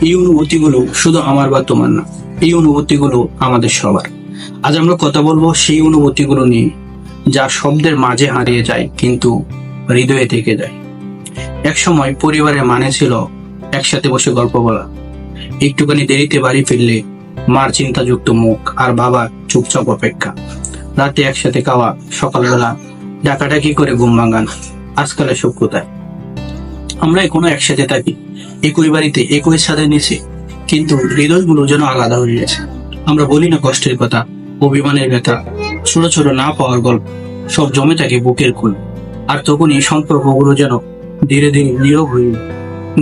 এই অনুভূতিগুলো শুধু আমার বা তোমার না, এই অনুভূতিগুলো আমাদের সবার। আজ আমরা কথা বলবো সেই অনুভূতিগুলো নিয়ে, যা শব্দের মাঝে হারিয়ে যায় কিন্তু হৃদয়ে থেকে যায়। এক সময় পরিবারের মানে ছিল একসাথে বসে গল্প বলা, একটুখানি দেরিতে বাড়ি ফিরলে মার চিন্তাযুক্ত মুখ আর বাবার চুপচাপ অপেক্ষা, রাতে একসাথে খাওয়া, সকালবেলা ডাকাডাকি করে ঘুম ভাঙানো। আজকাল এসব কোথায়? আমরা এখনো একসাথে থাকি, একই বাড়িতে একই ছাদের নিচে, কিন্তু হৃদয়গুলো যেন আলাদা হয়ে গেছে। আমরা বলি না কষ্টের কথা, অভিমানের ব্যথা, ছোট ছোট না পাওয়ার গল্প, সব জমে থাকে বুকের কোল। আর তখনই সম্পর্কগুলো যেন ধীরে ধীরে নীরব হয়ে যায়।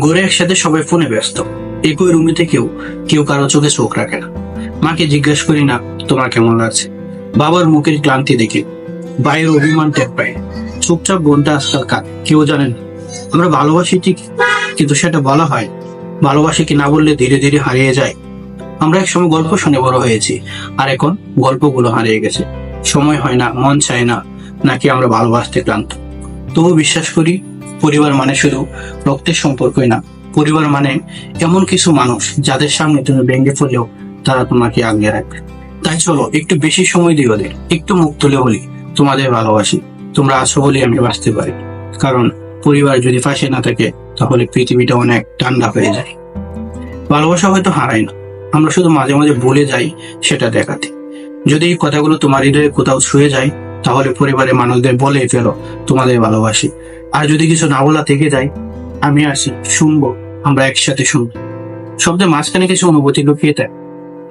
ঘরে একসাথে সবাই ফোনে ব্যস্ত, একই রুমে থেকেও কেউ কারো চোখে চোখ রাখে না। মাকে জিজ্ঞেস করি না তোমার কেমন লাগছে, বাবার মুখের ক্লান্তি দেখে বাইরের অভিমান টের পায়। চুপচাপ বোনটা আজকাল কেউ জানেন। আমরা ভালোবাসি ঠিক, কিন্তু সেটা বলা হয়, ভালোবাসি কি না বললে ধীরে ধীরে হারিয়ে যায়। আমরা একসময় গল্প শুনে বড় হয়েছি, আর এখন গল্পগুলো হারিয়ে গেছে। সময় হয় না, মন চায় না, নাকি আমরা ভালোবাসতে ক্লান্ত। তবু বিশ্বাস করি, পরিবার মানে শুধু রক্তের সম্পর্কই না, পরিবার মানে এমন কিছু মানুষ যাদের সামনে তুমি ভেঙে পড়লেও তারা তোমাকে আগলে রাখবে। তাই চলো একটু বেশি সময় দিই ওদের, একটু মুখ তুলে বলি তোমাদের ভালোবাসি, তোমরা আছো বলে আমি বাঁচতে পারি। কারণ পরিবার যদি পাশে না থাকে, তাহলে পৃথিবীটা অনেক ঠান্ডা হয়ে যায়। ভালোবাসা হয়তো হারায় না, আমরা শুধু মাঝে মাঝে ভুলে যাই সেটা দেখাতে। যদি এই কথাগুলো তোমার হৃদয়ে কোথাও ছুঁয়ে যায়, তাহলে পরিবারের মানুষদের বলে ফেলো তোমাদের ভালোবাসি। আর যদি কিছু না বলা থেকে যায়, আমি আসি, শুনবো, আমরা একসাথে শুনবো। শব্দের মাঝখানে কিছু অনুভূতি লুকিয়ে থাকে,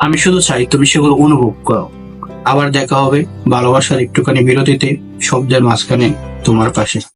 আমি শুধু চাই তুমি সেগুলো অনুভব করো। আবার দেখা হবে ভালোবাসার একটুখানি বিরতিতে, শব্দের মাঝখানে তোমার পাশে।